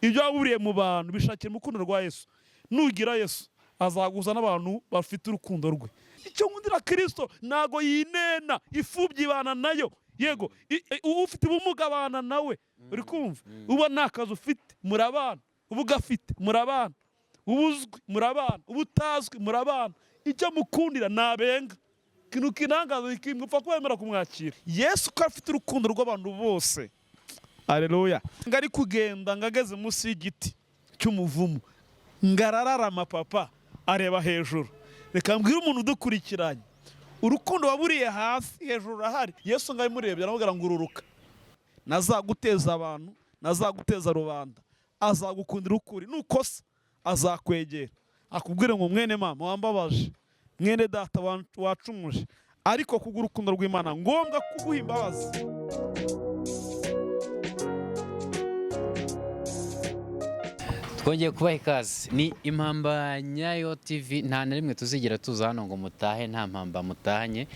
ibyo waburiye mu bantu bishakira mu rukundo rwa Yesu. Nugira Yesu azaguza n'abantu bafite urukundo rwe. Icyo nkundira Kristo ntago yinena, ifubyi ibana nayo. Yego, ufite ubumuga abana nawe, uri kumva? Uba nta kazi ufite, murabana. Uba ugafite, murabana. Ubuzwi, murabana. Ubutazwi, murabana. Icyo mukundira nabenga. Kintu kinangaza kimupfa kwemera kumwakira. Yesu ko afite urukundo rw'abantu bose. Haleluya. Ngari kugenda ngageze munsi y'igiti cy'umuvumu. Ngarararama papa areba hejuru. Reka mbwira umuntu udukurikiranye. Urukundo waburiye hasi hejuru ahari. Yesu ngari murebye aramubwira ngo ururuka. Nazaguteza abantu, nazaguteza rubanda. Azagukundira ukuri. Nukosa azakwegera. Akubwire ngo mwene mama wambabaje. Mwene data wacumuje. Ariko kugura urukundo rw'Imana ngombwa kuguha imbabazi. Twongeye kubaha ikaze. Ni Impamba Nyayo TV. Nta na rimwe tuzigera tuza hano ngo mutahe nta mpamba mutahanye.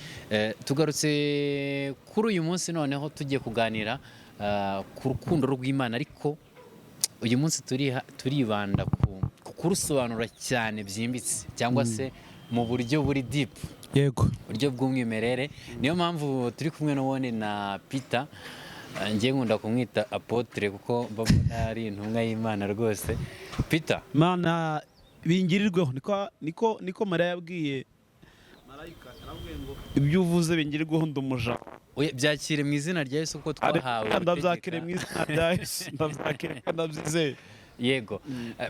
Tugarutse kuri uyu munsi noneho tugiye kuganira ku rukundo rw'Imana, ariko uyu munsi turibanda ku kurusobanura cyane byimbitse cyangwa se mu buryo buri deep. Yego. Buryo bw'umwimerere. Niyo mpamvu turi kumwe n'uwone na Peter. Ngiye nkunda kumwita apotre kuko mbona ari intumwa y'Imana rwose. Peter, Mana bingirirweho niko Mariya yabwiye marayika, aravuga ngo ibyo uvuze bingirirweho ndumuja. oya byakire mu izina rya Yesu ko twahawe. Ndabyakire mu izina rya Yesu, ndabyakire ndabyizeye. Yego.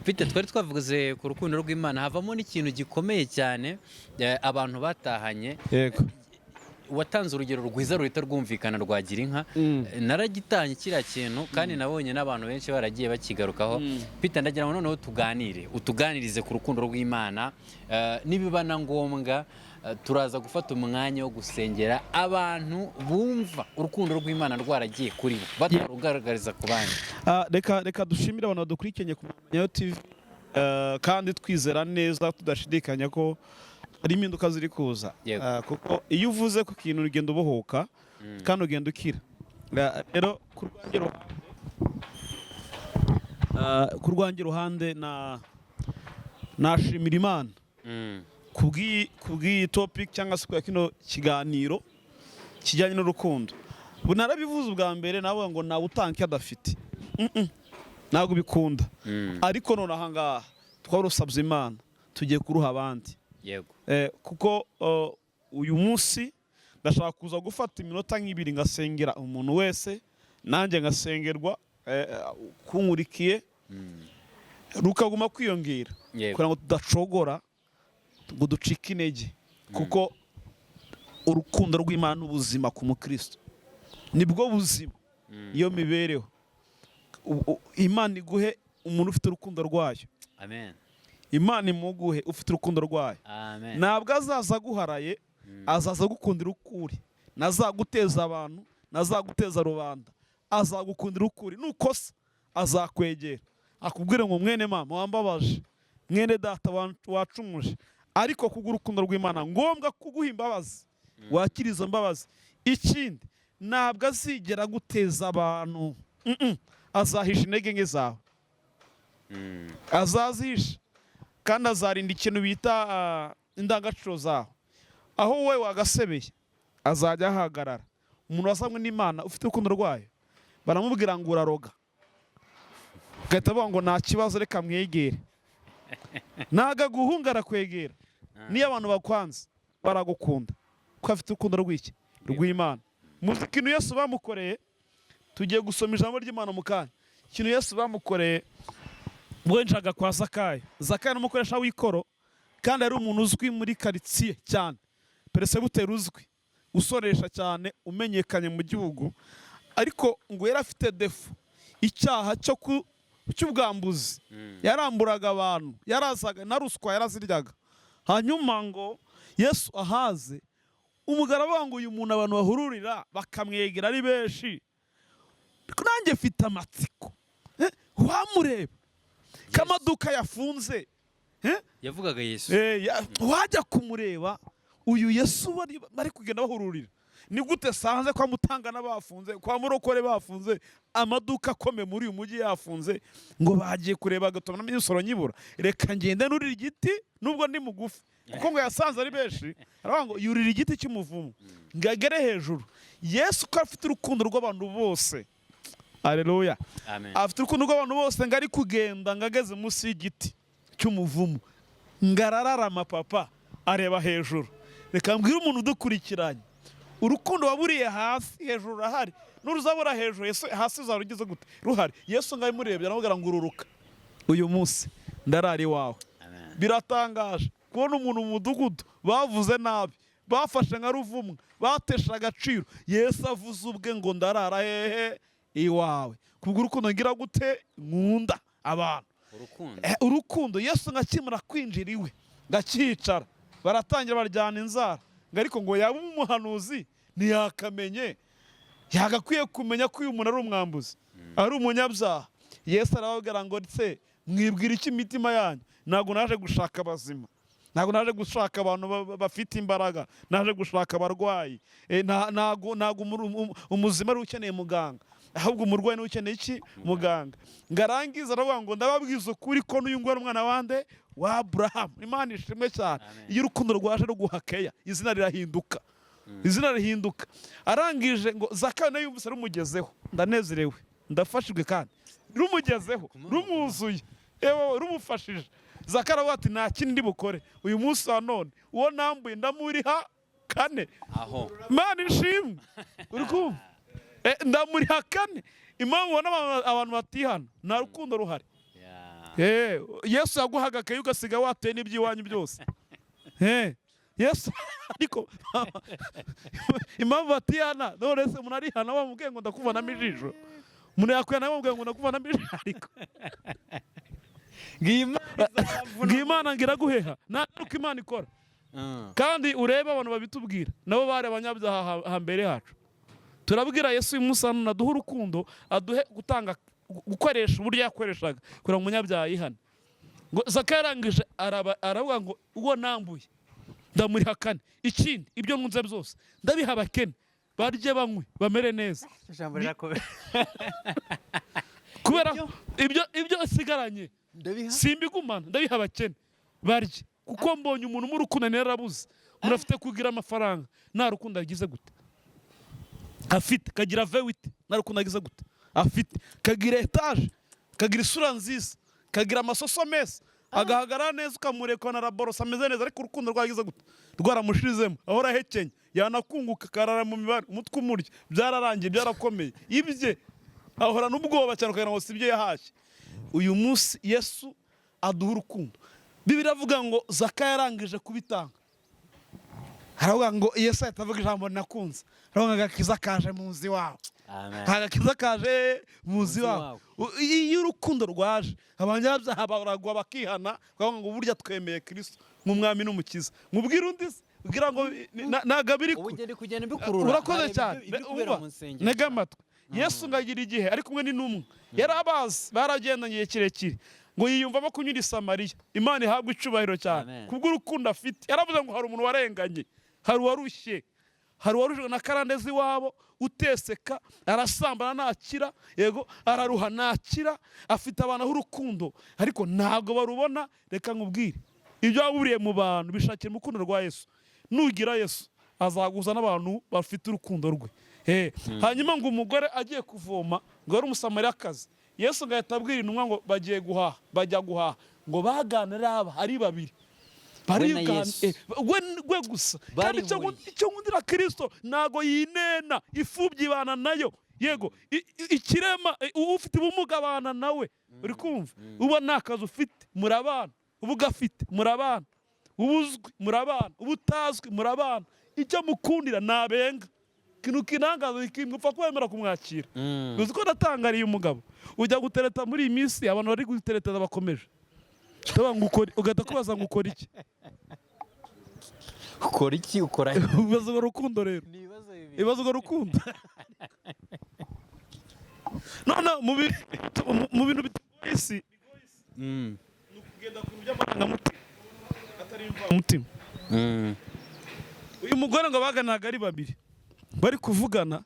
Peter, twari twavuze ku rukundo rw'Imana, havamo n'ikintu gikomeye cyane abantu batahanye. Yego. Watanze urugero rwiza ruhita rwumvikana rwagira inka. Naragitanye kiriya kintu kandi nabonye n'abantu benshi baragiye bakigarukaho. Peter, ndagira ngo noneho utuganirize ku rukundo rw'Imana. Nibiba na ngombwa turaza gufata umwanya wo gusengera abantu bumva urukundo rw'Imana rwaragiye kuri bo batarugaragariza ku bandi. Reka dushimire abantu badukurikiye ku Nyayo TV, kandi twizera neza tudashidikanya ko ari impinduka ziri kuza. Kuko iyo uvuze ku kintu ugenda ubohoka kandi ugenda ukira. Rero ku rwanjye ruhande nashimira Imana kubw'iyi topic cyangwa se kino kiganiro kijyanye n'urukundo. Ubu narabivuze ubwa mbere navuga ngo nawe utanke adafite. Ntabwo bikunda. Ariko none aha ngaha twarusabye Imana tugiye kuruha abandi. Yego. Kuko uyu munsi ndashaka kuza gufata iminota nk'ibiri ngasengera umuntu wese, nanjye ngasengerwa kunkurikiye rukaguma kwiyongera kugira ngo tudacogora ngo ducike intege. Kuko urukundo rw'Imana n'ubuzima ku mukristo nibwo buzima, iyo mibereho. Imana iguhe umuntu ufite urukundo rwayo. Amen. Imana imuguhe ufite urukundo rwayo. Amen. Ntabwo azaza guharaye, azaza gukundira ukuri. Nazaguteza abantu, nazaguteza rubanda. Azagukundira ukuri. Nukosa azakwegera. Akubwire ngo mwene mama wambabaje, mwene data wacumuje. Ariko kugura urukundo rw'Imana ngombwa kuguha imbabazi. Wakira izo mbabazi. Ikindi ntabwo azigera guteza abantu. Azahisha intege nke zawe. Azazihisha. Kandi azarinda ikintu bita indangagaciro zaho. Aho wowe wagasebeye azajya ahagarara. Umuntu wasamwe n'Imana ufite urukundo rwayo baramubwira ngo uraroga, gahita bavuga ngo nta kibazo reka mwegere. Ntaga guhungara kwegera. Niyo abantu bakwanze baragukunda ko afite urukundo rw'Imana. Muzi ikintu Yesu bamukoreye, tugiye gusoma ijambo ry'Imana mu kanya. Ikintu Yesu bamukoreye bwenjaga kwa Zakayo. Zakayo n'umukoresha w'ikoro kandi ari umuntu uzwi muri karitsiye cyane. Peresebuteri uzwi, usoresha cyane, umenyekanye mu gihugu. Ariko ngo yari afite defu, icyaha cy'ubwambuzi. Yaramburaga abantu, yarazaga na ruswa yaraziryaga. Hanyuma ngo Yesu ahaze, umugabo avuga ngo uyu muntu abantu bahururira bakamwegera ari benshi. Nanjye mfite amatsiko. Wamureba kamaduka yafunze. Yavugaga Yesu. Wajya kumureba uyu Yesu bari kugenda bahururira. ni gute sanze kwa Mutangana bafunze, kwa Murokore bafunze, amaduka akomeye muri uyu mujyi yafunze, ngo bagiye kureba agatuma n'imisoro nyibura, reka ngende nurira igiti nubwo ndi mugufi, kuko ngo yasanze ari benshi, aravuga ngo yurira igiti cy'umuvumo ngagere hejuru. Yesu ko afite urukundo rw'abantu bose, aleluya, afite urukundo rw'abantu bose, ngo ari kugenda ngageze munsi y'igiti cy'umuvumo, ngarararama papa areba hejuru. Reka mbwira umuntu udukurikiranye, urukundo waburiye hasi, hejuru urahari, n'uruzabura hejuru Yesu hasi uzarugize gute ruhari. Yesu ngaho imurebye aramubwira ngo ururuka, uyu munsi ndarari wawe. Biratangaje kubona umuntu mu mudugudu bavuze nabi, bafashe nka ruvumwa, batesha agaciro, Yesu avuze ubwe ngo ndarara hehe iwawe. Kubw'urukundo ngira gute nkunda abantu, urukundo. Yesu ngakimara kwinjira iwe ngakicara, baratangira baryana inzara, ngo ariko ngo yaba umuhanuzi ntiyakamenye, yagakwiye kumenya ko uyu muntu ari umwambuzi, ari umunyabyaha. Yesu arababwira ngo se mwibwira iki imitima yanyu? Ntabwo naje gushaka abazima, ntabwo naje gushaka abantu bafite imbaraga, naje gushaka abarwayi. Ntabwo umuzima ari ukeneye muganga, ahubwo umurwayi niwe ukeneye iki? Muganga. Ngarangiza aravuga ngo ndababwiza ukuri ko n'uyu nguyu ari umwana wande wa Aburahamu. Imana ishimwe cyane. Iyo urukundo rwaje ruguhakeya, izina rirahinduka, izina rihinduka. Arangije ngo Zakayo nawe yumvise rumugezeho, ndanezerewe, ndafashijwe, kandi rumugezeho, rumwuzuye, rumufashije. Zakayo aravuga ati nta kindi ndi bukore uyu munsi wa none, uwo nambuye ndamuriha kane. Imana ishimwe, uri kumva? Ndamuriha kane. Impamvu ubona abantu batihana, nta rukundo ruhari. Yesu yaguhagakaye ugasiga wateye n'iby'iwanyu byose. Yesu ariko impamvu batihana, none se umuntu arihana bamubwiye ngo ndakuvanamo ijisho, umuntu yakwihana bamubwiye ngo ndakuvanamo ijisho, ariko Imana ngira guheha, nta nuko Imana ikora. Kandi urebe abantu babitubwira, nabo bari abanyabyaha hambere hacu. Turabwira Yesu uyu munsi hano aduhe urukundo, aduhe gukoresha uburyo yakoreshaga kugira ngo umunyabyaha yihane. Ngo Zakayo arangije aravuga ngo uwo nambuye ndamuriha kane, ikindi ibyo nkunze byose ndabiha abakene, barye banywe bamere neza. Kubera ibyo asigaranye simbigumana, ndabiha abakene barye, kuko mbonye umuntu mu rukundo narabuze. Umuntu afite kugira amafaranga, nta rukundo agize gute afite, kagira vewite, nta rukundo agize gute afite, kagira etaje, kagira isura nziza, kagira amasoso meza, agahagarara neza, ukamurekana na raborosa ameze neza, ariko urukundo rwagize gute rwaramushizemo, ahora ahekenye, yanakunguka karara mu mibare, umutwe umurya, byararangiye, byarakomeye, ibye ahora n'ubwoba cyane kugira ngo si ibyo yahashye. Uyu munsi Yesu aduha urukundo. Bibiliya iravuga ngo Zakayo yarangije kubitanga, haravuga ngo Yesu atavuga ijambo nakunze, haravuga ngo agakiza kaje mu nzu iwawe. Agakiza kaje mu nzu iwawe. Iyo urukundo rwaje, abanyabyaha baragwa bakihana, bakavuga ngo burya twemeye Kristo nk'umwami n'umukiza. Mubwire undi se, kugira ngo nagabiri kugenda bikurura. Urakoze cyane. Nega amatwi. Yesu ngagira igihe ari kumwe n'intumwa, yarabazi, baragendanye kirekire, ngo yiyumvamo kunyura i Samariya. Imana ihabwa icubahiro cyane kubw'urukundo afite. Yaravuze ngo hari umuntu warenganye, hari uwarushye, hari uwarushwe na karandezi wabo, uteseka, arasambana nakira, yego araruha nakira, afite abantu h'urukundo, ariko ntabwo barubona. Reka nkubwire, ibyo waburiye mu bantu bishakira mu rukundo rwa Yesu. Nugira Yesu azaguza n'abantu bafite urukundo rwe. Hanyuma ngo umugore agiye kuvoma, ngo ari umusamariyakazi, Yesu ngahita abwira intumwa ngo bagiye guhaha, bajya guhaha, ngo baganira ari babiri, we gusa. Kandi icyo nkundira Kristo, ntago yinena, ifubyi ibana nayo, yego ikirema, ufite ubumuga abana nawe, uri kumva? Uba nta kazi ufite murabana, uba ugafite murabana, ubuzwi murabana, ubutazwi murabana. Icyo mukundira nabenga, kintu kinangaza kimupfa kwemera kumwakira. Uzi ko natangariye umugabo ujya gutereta muri iyi minsi, abantu bari gutereta bakomeje, ugahita kubaza ngo ukora iki? Ukora iki? Ukora ibibazo urukundo rero, ibibazo urukundo. None mu bintu bitugoye isi, ni ukugenda ku by'amarangamutima atari imvamutima. Uyu mugore ngo baganiraga ari babiri, bari kuvugana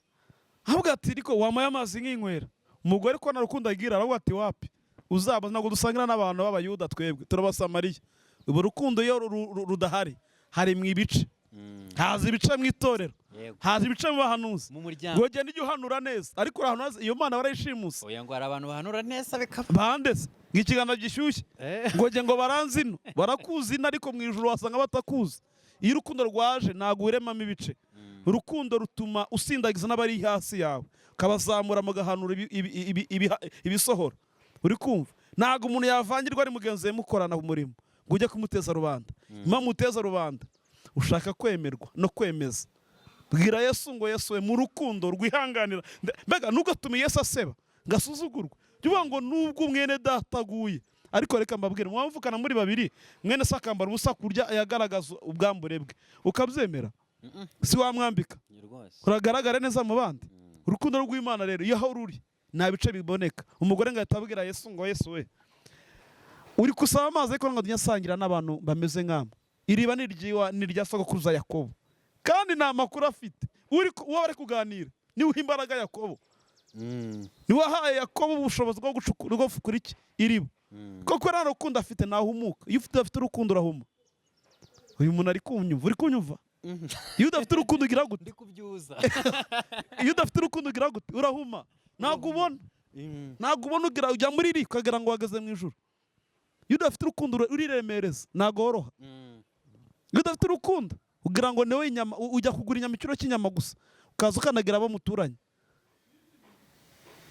avuga ati ariko wamaye amazi nk'inywera. Umugore ko nta rukundo agira aravuga ati wapi uzaba ntabwo dusangira n'abantu b'abayuda, twebwe turabasamariya. Ubu rukundo iyo rudahari hari mu ibice, haza ibice mu itorero, haza ibice mu bahanuzi, mu muryango ngo genda ujye uhanura neza, ariko urahanura iyo Mana barayishimusa. oya ngo hari abantu bahanura neza bikaba Bandeze nk'ikiganza gishyushye ngo baranzi ino barakuzi ino, ariko mu ijuru wasanga batakuzi. Iyo urukundo rwaje ntabwo uremamo ibice. Urukundo rutuma usindagiza n'abari hasi yawe, ukabazamura mugahanura ibisohora. Uri kumva? Ntabwo umuntu yavangirwa ari mugenzi we mukorana umurimo ngo ujye kumuteza rubanda. Impamvu uteza rubanda ushaka kwemerwa no kwemeza. Bwira Yesu ngo Yesu we mu rukundo rwihanganira, mbega ntugatume Yesu aseba ngasuzugurwa. Uvuga ngo nubwo mwene data aguye, ariko reka mbabwire mwamvukana muri babiri, mwene se akambara ubusa kurya yagaragaza ubwambure bwe, ukabyemera? Si wamwambika? Uragaragara neza mu bandi. Urukundo rw'Imana rero iyo aho ruri nta bice biboneka. Umugore ngo ahita abwira Yesu ngo Yesu we uri kusaba amazi ariko ngo nyasangira n'abantu bameze nk'amo. Iriba ni irya sogokuruza Yakobo, kandi nta makuru afite. Uwo bari kuganira niwe uha imbaraga Yakobo, niwe wahaye Yakobo ubushobozi bwo gufukura iki iriba. Koko nta rukundo afite ntahumuka. Iyo udafite urukundo urahuma. Uyu muntu ari kunyumva, uri kunyumva? Iyo udafite urukundo ugira gute? ndi kubyuza Iyo udafite urukundo ugira gute? Urahuma. Ntabwo ubona, ntabwo ubona, ujya muri iri ukagira ngo wageze mu ijuru. Iyo udafite urukundo uriremereza, ntabwo woroha. Iyo udafite urukundo ugira ngo niwe inyama, ujya kugura inyama ikiro cy'inyama gusa, ukaza ukanagira abo muturanye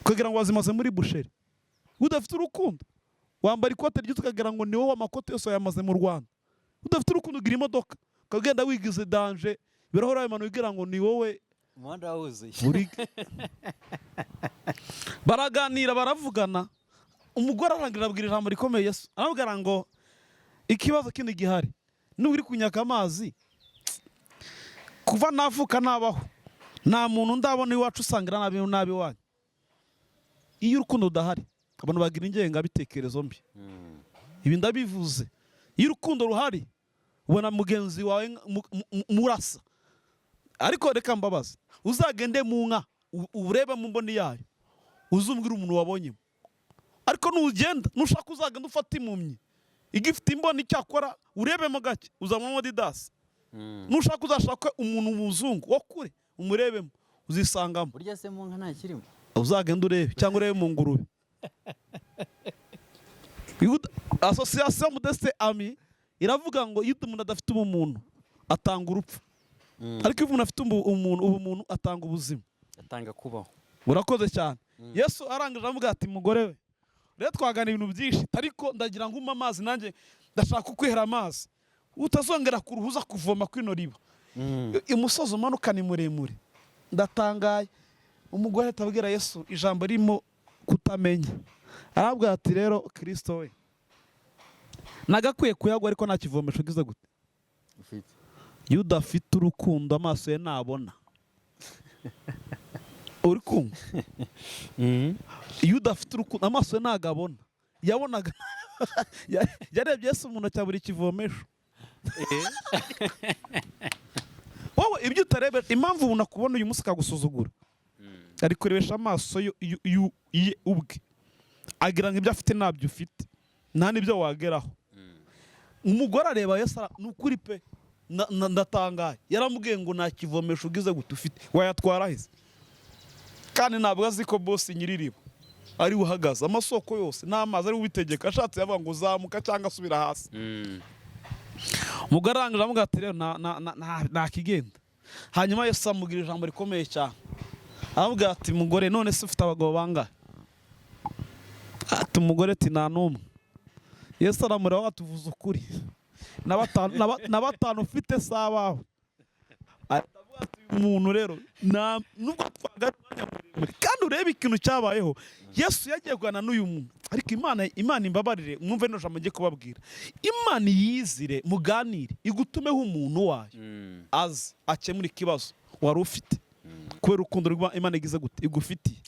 ukagira ngo wazimaze muri busheri. Iyo udafite urukundo wambara ikote ry'utu ukagira ngo ni wowe amakote yose yamaze mu Rwanda. Udafite urukundo ugira imodoka ukagenda wigize danje, birahora abantu bigira ngo ni wowe umuhanda wuzuye. Baraganira baravugana, umugore arangira abwira ijambo rikomeye Yesu. Arabwira ngo ikibazo kindi gihari, niba uri kunyaka amazi kuva navuka nabaho nta muntu ndabona iwacu usangira nabi wanyu. Iyo urukundo udahari abantu bagira ingengabitekerezo mbi. Ibi ndabivuze. Iyo urukundo ruhari ubona mugenzi wawe murasa. Ariko reka mbabaza, uzagende mu nka urebe mu mboni yayo uzumbwira umuntu wabonyemo. Ariko nugenda nushaka uzagenda ufata impumyi igifite imboni cyakora urebemo gake uzamwamo Adidas. Nushaka uzashaka umuntu muzungu wo kure umurebemo uzisangamo. Burya se mu nka nta kirimo. Uzagenda urebe cyangwa urebe mu ngurube. Association Modeste Ami iravuga ngo iyo umuntu adafite ubumuntu atanga urupfu, ariko iyo umuntu afite ubumuntu atanga ubuzima, atanga kubaho. Urakoze cyane. Yesu arangije avuga ati mugore we rero twagana ibintu byinshi, ariko ndagira ngo umpe amazi nanjye ndashaka kukwihera amazi utazongera kuruhuza kuvoma kwino riba. Imusozi umanuka ni muremure. Ndatangaye. Umugore atabwira Yesu ijambo ririmo kutamenya. Arabwira ati rero Kristo we nagakwiye kuyagwa ariko nta kivomesho gize gute ufite. Iyo udafite urukundo amaso ye nabona. Uri kumva? Iyo udafite urukundo amaso ye nagabona. Yabonaga yarebye Yesu umuntu cyaburi kivomesho. Wowe ibyo utarebe impamvu umuntu akubona uyu munsi akagusuzugura, ari kurebesha amaso ye ubwe, agira ngo ibyo afite ntabyo ufite, nta n'ibyo wageraho. Umugore areba Yesu n'ukuri pe ndatangaye. Yaramubwiye ngo nta kivomesho ugize gute ufite, wayatwara hese? Kandi ntabwo azi ko boss nyiririba ari uhagaze amasoko yose n'amazi ari ubitegeka. Ashatse yavuga ngo zamuka cyangwa asubira hasi. Umugore arangije amuga ati rero nta kigenda. Hanyuma Yesu amubwira ijambo rikomeye cyane. Aravuga ati mugore none se ufite abagabo bangahe? Ati umugore ati nta n'umwe. Yesu aramureba atuvuza ukuri. Na batanu ufite sabaho. Atavuga ati umuntu rero nubwo twagana muri kandi urebe ikintu cyabayeho. Yesu yagiye kugana n'uyu muntu, ariko Imana imbabarire mwumve no jambo ngiye kubabwira. Imana yizire muganire igutumeho umuntu wayo azi akemura ikibazo wari ufite kubera urukundo rwa Imana igize gute igufitiye.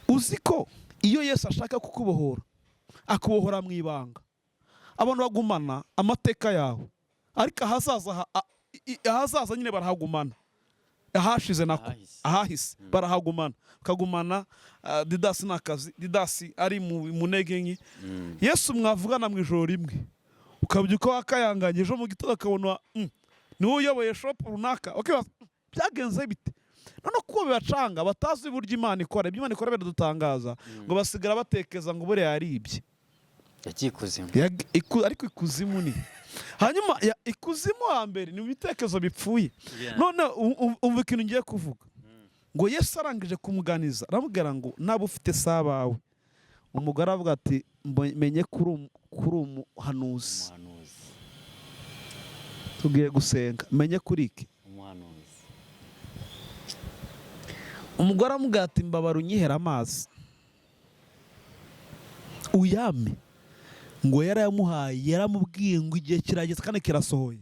Uzi ko iyo Yesu ashaka kukubohora akubohora mu ibanga, abantu bagumana amateka yawe, ariko ahazaza nyine barahagumana. ahashize nako Ahahise. ahahise barahagumana bakagumana. Didasi ni akazi, Didasi ari mu ntege nke. Yesu mwavugana mu ijoro rimwe ukabyuka wakayanganye, ejo mu gitondo akabona niwe uyoboye shopu runaka, byagenze bite? None kuko bibacanga batazi uburyo Imana ikora, ibyo Imana ikora biradutangaza, ngo basigara batekeza ngo buriya yaribye yagiye ikuzimu. ariko ikuzimu ni hanyuma ikuzimu hambere ni ibitekerezo bipfuye. None umva ikintu ngiye kuvuga, ngo Yesu arangije kumuganiza aramubwira ngo naba ufite sabawe. Umugore avuga ati menye kuri umuhanuzi, tugiye gusenga, menye kuri iki. Umugore aramubwira ati mbabara unyihera amazi uyame. Ngo yarayamuhaye, yaramubwiye ngo igihe kirageze kandi kirasohoye,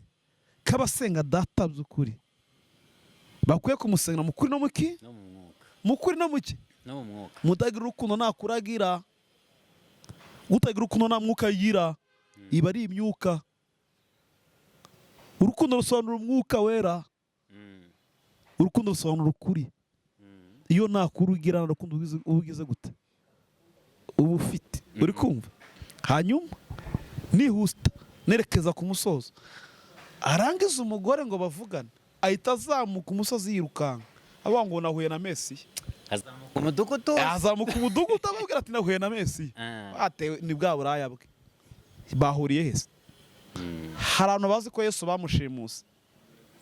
kabasenga data by'ukuri bakwiye kumusengera mu kuri no mu ki, mu kuri no mu ki, no mu mwuka. mutagira urukundo ntakuragira, utagira urukundo nta mwuka yigira, iba ari imyuka. Urukundo rusobanura umwuka wera, urukundo rusobanura ukuri. Iyo nta kuri ugira nta rukundo ugize gute uba ufite, uri kumva? Hanyuma nihusta nerekeza ku musozo, arangiza umugore ngo bavugane, ahita azamuka umusozi yirukanka avuga ngo nahuye na Mesiya. Azamuka umudugudu, azamuka umudugudu ababwira ati nahuye na Mesiya. Batewe ni bwa buraya bwe, bahuriye hese. Hari abantu bazi ko Yesu bamushimuse,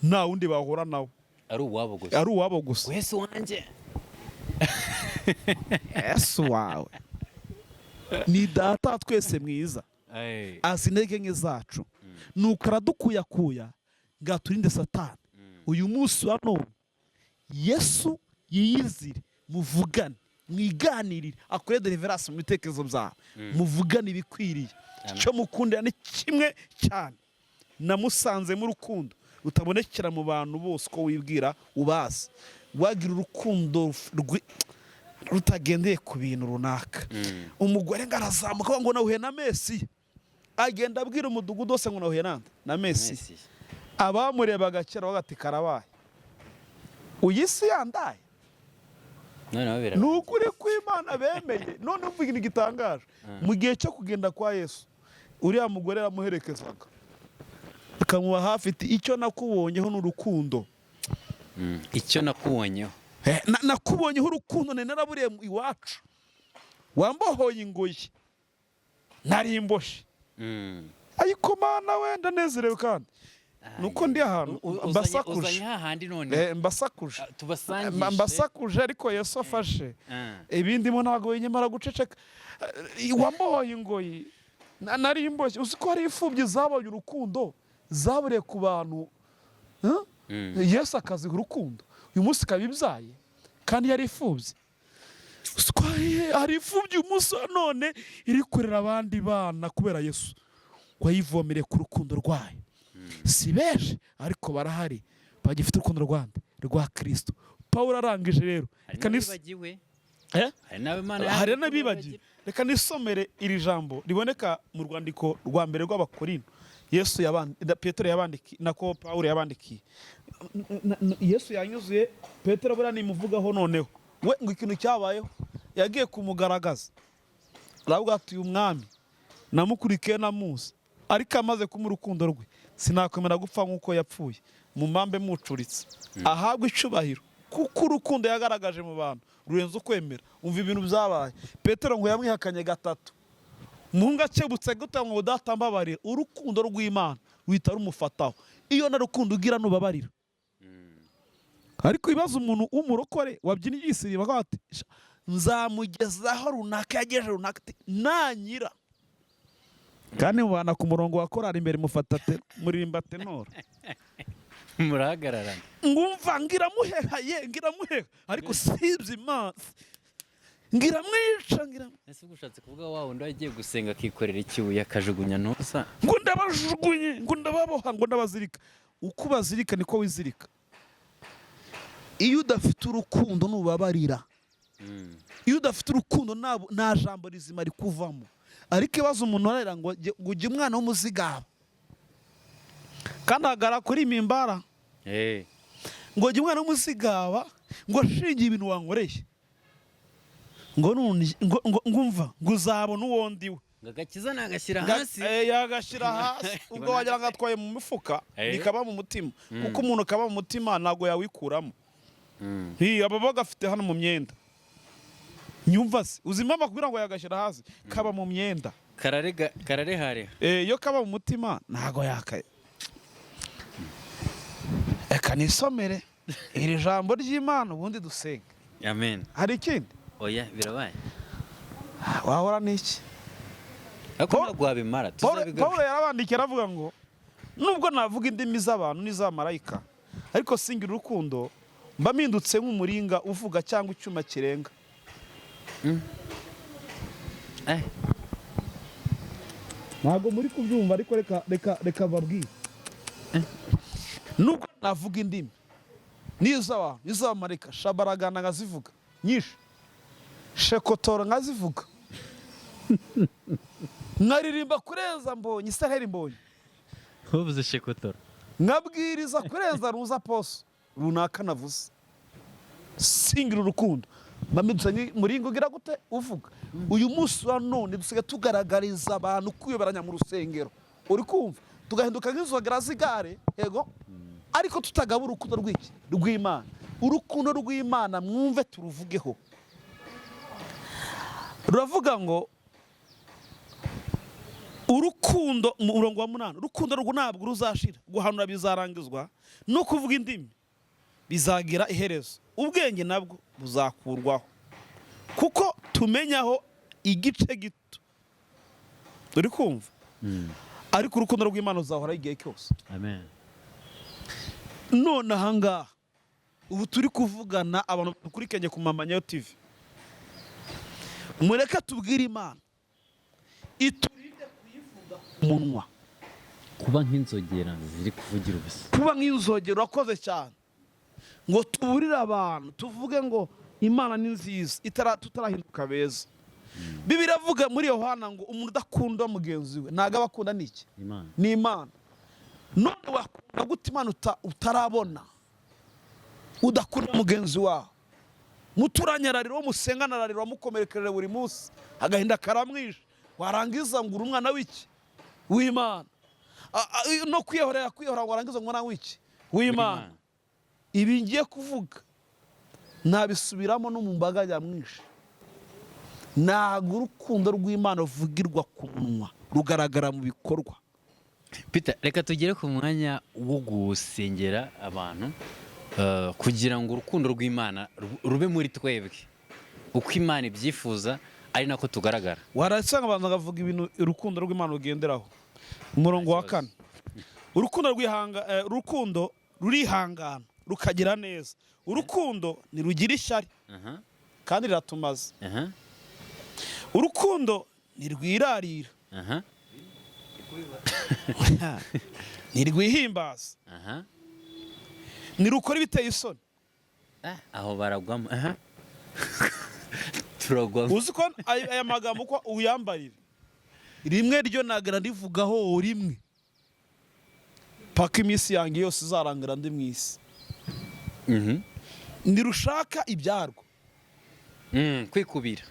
nta wundi bahura nawe, ari uwabo gusa, ari uwabo gusa. Yesu wanjye, Yesu wawe ni data twese mwiza, azi intege nke zacu, nuko aradukuyakuya ngo aturinde Satani. Uyu munsi wa none Yesu yiyizire, muvugane, mwiganirire, akore deliverance mu bitekerezo byawe, muvugane ibikwiriye. Icyo mukundira ni kimwe cyane, namusanze mu rukundo rutabonekera mu bantu bose ko wibwira ubazi. Wagira urukundo rutagendeye ku bintu runaka. Umugore ngo arazamuka ngo nahuye na Mesiya, agenda abwira umudugudu wose ngo nahuye na Mesiya. Abamurebaga kera bagati karabaye, uyu isi yandaye. Ni ukuri kw'Imana bemeye. None umva ikintu gitangaje, mu gihe cyo kugenda kwa Yesu uriya mugore yamuherekezaga akamuba hafi, iti icyo nakubonyeho n'urukundo. icyo nakubonyeho, nakubonyeho urukundo, naraburiye iwacu, wambohoye ingoyi nari imboshe. Ariko Mana wenda nezerewe kandi nuko ndi ahantu mbasakuje ariko Yesu afashe ibindi mo ntago yenyemara guceceka. Wambohoye ingoyi nari imboshye. Uzi ko hari imfubyi zabonye urukundo, zaburiye ku bantu, Yesu akaziha urukundo, uyu munsi kabibyaye kandi yari imfubyi. Hari imfubyi uyu munsi wa none iri kurera abandi bana kubera Yesu wayivomereye ku rukundo rwayo. Si benshi ariko barahari bagifite urukundo rwa Kristo. Pawulo arangije rero, hari n'abibagiwe. Reka nisomere iri jambo riboneka mu rwandiko rwa mbere rw'Abakorinto. Petero yabandikiye, nako Pawulo yabandikiye. Yesu yanyuzuye Petero buriya nimuvugaho noneho. We ngo ikintu cyabayeho yagiye kumugaragaza, aravuga ati uyu mwami namukurikiye namuzi, ariko amaze kuma urukundo rwe sinakwemera gupfa nk'uko yapfuye. Mu mpambe mucuritse ahabwa icubahiro kuko urukundo yagaragaje mu bantu rurenze ukwemera. Umva ibintu byabaye. Petero ngo yamwihakanye gatatu, muhungu akebutse gute ngo data mbabarira. Urukundo rw'Imana ruhita rumufataho. Iyo na rukundo ugira nubabarira. Ariko ibibazo umuntu w'umurokore wabyina igisiriba ko ati nzamugezaho runaka yageje runaka nanyira, kandi mubana ku murongo wa korari imbere mufata muririmba tenor murahagararana, ngumva ngiramuheha ariko sibye Imana ngiramwica. Ese ushatse kuvuga wa wundi wagiye gusenga akikorera ikibuye akajugunya ntusa, ngo ndabajugunye, ngo ndababoha, ngo ndabazirika. Uko bazirika niko wizirika. Iyo udafite urukundo nubabarira, iyo udafite urukundo nta jambo rizima rikuvamo. Ariko ibazo umuntu arera ngo ujye umwana w'umuzigaba kandi agara kuri mimbara, ngo jya umwana w'umusigaba ngo ashingiye ibintu wankoreye ngo ngumva ngo uzabona uwo ndiwe ngo agakiza nagashyira hasi yagashyira hasi ubwo wagira ngo atwaye mu mifuka bikaba mu mutima kuko umuntu kaba mu mutima ntabwo yawikuramo aba bagafite hano mu myenda nyumva se uzi impamvu kugira ngo yagashyira hasi kaba mu myenda kararehareha iyo kaba mu mutima ntabwo yakaye. Reka nisomere iri jambo ry'Imana ubundi dusenga. Amen. Hari ikindi? Oya birabaye. Wahora n'iki? Ako ntabwo wabimara tuzabigaruka. Paulo yarabandikira aravuga ngo nubwo navuga indimi z'abantu n'iz'amarayika ariko singira urukundo mba mpindutse nk'umuringa uvuga cyangwa icyuma kirenga. Ntabwo muri kubyumva ariko reka babwire. Nubwo navuga indimi n'iz'abantu n'iz'amarayika shabaragana nkazivuga nyinshi shekotora nkazivuga nkaririmba kurenza mbonye Israheli mbonye uvuze shekotora nkabwiriza kurenza ruza poso runaka navuze singira urukundo mbamidutse muringo ugira gute uvuga uyu munsi wa none dusigaye tugaragariza abantu kuyoberanya mu rusengero uri kumva tugahinduka nk'inzogera z'igare yego ariko tutagaba urukundo rw'iki rw'Imana urukundo rw'Imana mwumve turuvugeho. Ruravuga ngo urukundo mu murongo wa 8 urukundo rwo ntabwo ruzashira guhanura bizarangizwa no kuvuga indimi bizagira iherezo ubwenge nabwo buzakurwaho kuko tumenyaho igice gito uri kumva ariko urukundo rw'Imana uzahora igihe cyose. Amen. None ahangaha ubu turi kuvugana abantu kuri Kenya ku Mamanyayo TV mureka tubwire Imana iturinde kuyivuga ku munwa kuba nk'inzogera ziri kuvugira ubusa kuba nk'inzogera urakoze cyane ngo tuburire abantu tuvuge ngo Imana ni nziza tutarahinduka beza. Bibiliya iravuga muri Yohana ngo umuntu udakunda mugenzi we ntago abakunda n'iki ni Imana. None wakunda gute Imana utarabona udakunda mugenzi wawe muturanyarariro musenganarariro mukomerekerere buri munsi agahinda karamwisha warangiza ngo uri umwana w'iki w'Imana no kwihorera warangiza ngo umwana w'iki w'Imana. Ibi ngiye kuvuga nabisubiramo no mu mbaga nyamwinshi ntabwo urukundo rw'Imana ruvugirwa ku munwa rugaragara mu bikorwa. Peter reka tugere ku mwanya wo gusengera abantu kugira ngo urukundo rw'Imana rube muri twebwe uko Imana ibyifuza ari nako tugaragara. Warasanga abantu bakavuga ibintu urukundo rw'Imana rugenderaho. Umurongo wa 4 urukundo rurihangana rukagira neza urukundo ntirugira ishyari kandi riratumaza urukundo ntirwirarira ntirwihimbaza ntirukora ibiteye isoni. Aho baragwamo turagwamo uzi ko aya magambo uko uyambarira rimwe ryo nagara ndivugaho rimwe paka iminsi yanjye yose izarangira ndi mu isi. Ntirushaka ibyarwo kwikubira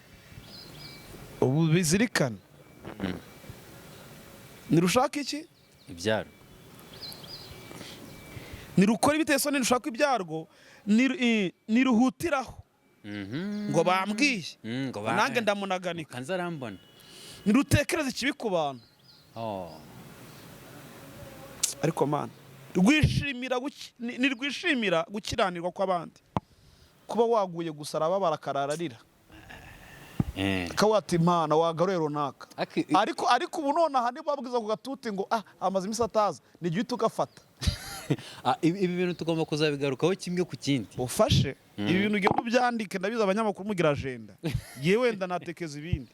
ubu bizirikana ntirushaka iki ibyarwo ntirukora ibiteye isoni ntirushaka ibyarwo ntiruhutiraho ngo bambwiye nange ndamunaganika kanzarambona ntirutekereza ikibi ku bantu ariko Mana ntirwishimira gukiranirwa kw'abandi kuba waguye gusa arababara akarararira kawati Imana wagaruye runaka ariko ubu none aha ntibabwiza ku gatuti ngo amaze iminsi ataza ni igihe tugafata. Ibi bintu tugomba kuzabigarukaho kimwe ku kindi ufashe ibi bintu ugenda ubyandike ndabizi abanyamakuru mugira agenda yewe wenda natekeza ibindi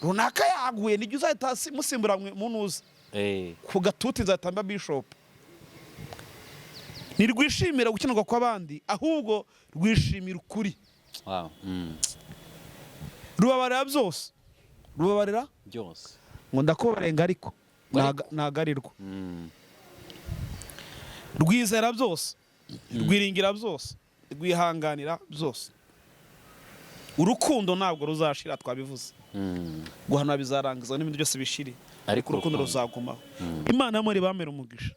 runaka yaguye nijye uzahita musimbura mu ntuza ku gatuti nzahita bishop. Ntirwishimira gukinirwa kw'abandi ahubwo rwishimira ukuri. Rubabarira byose rubabarira byose ngo ndakubarenga ariko nagarirwa rwizera byose rwiringira byose, rwihanganira byose. Urukundo ntabwo ruzashira, twabivuze. Guhana bizarangizwa n'ibindi byose bishiri, ariko urukundo ruzagumaho. Imana muri bamera umugisha.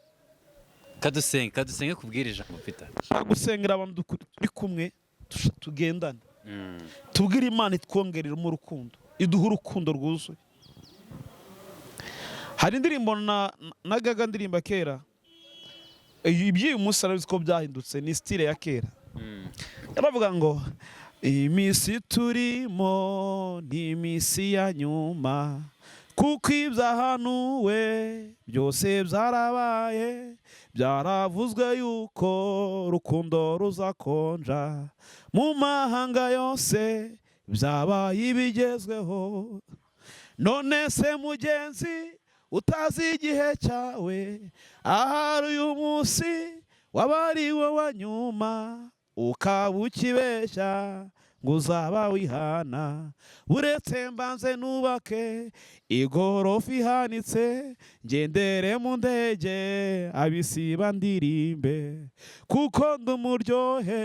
kadusenge kubwira ijambo Peter. Gusengera abantu turi kumwe tugendane, tubwire Imana itwongereremo urukundo, iduha urukundo rwuzuye. Hari indirimbo nagaga ndirimba kera, iby'uyu munsi arabizi ko byahindutse, ni style ya kera. Yaravuga ngo iminsi turimo ni iminsi ya nyuma, kuko ibyahanuwe byose byarabaye, byaravuzwe yuko urukundo ruzakonja mu mahanga yose, byabaye ibigezweho. None se mugenzi utazi igihe cyawe, ahari uyu munsi waba ari wowe wa nyuma, ukaba ukibeshya ngo uzaba wihana. Uretse mbanze nubake igorofa ihanitse, ngendere mu ndege abisiba ndirimbe, kuko ndi umuryohe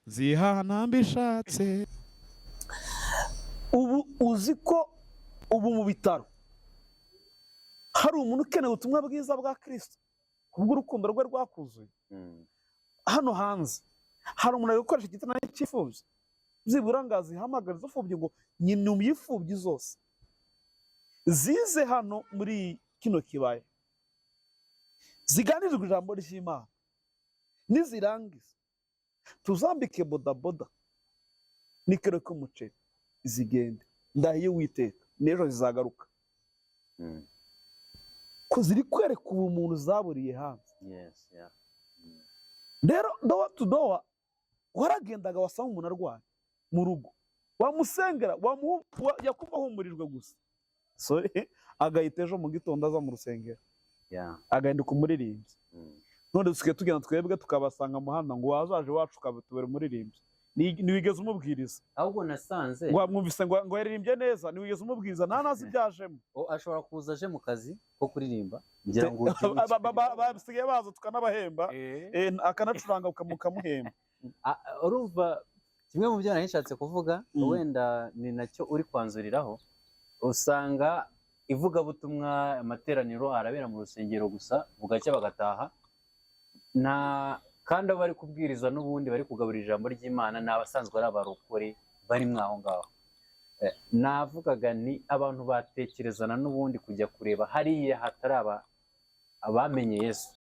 zihana mbishatse. Ubu uzi ko ubu mu bitaro hari umuntu ukeneye ubutumwa bwiza bwa Kristo kubw'urukundo rwe rwakuzuye. Hano hanze hari umuntu ari gukoresha igitsina cy'imfubyi, byibura ngo azihamagare izo mfubyi ngo nyine umuyifubyi zose zize hano muri kino kibaya, ziganirizwa ijambo ry'Imana, nizirangiza tuzambike bodaboda n'ikiro k'umuceri zigende. Ndahiye Uwiteka n'ejo zizagaruka, ko ziri kwereka ubumuntu zaburiye hanze. Rero dowa tu dowa waragendaga wasanga umuntu arwaye mu rugo, wamusengera yakumva ahumurijwe gusa, agahita ejo mu gitondo aza mu rusengero, agahinduka umuririmbyi. None dusigaye tugenda twebwe tukabasanga mu muhanda ngo wazaje wacu ukabutubera umuririmbyi, ntiwigeze umubwiriza. Ahubwo nasanze mwumvise ngo yaririmbye neza, ntiwigeze umubwiriza, nta nazi ibyajemo. Ashobora kuza aje mu kazi ko kuririmba, basigaye baza tukanabahemba, akanacuranga mukamuhemba. Urumva kimwe mu byo nari nshatse kuvuga, wenda ni nacyo uri kwanzuriraho, usanga ivugabutumwa, amateraniro arabera mu rusengero gusa, bugacya bagataha, kandi abo bari kubwiriza n'ubundi bari kugaburira ijambo ry'Imana ni abasanzwe ari abarokore bari mwaho ngaho. Navugaga ni abantu batekerezana n'ubundi kujya kureba hariya hatari abamenye Yesu,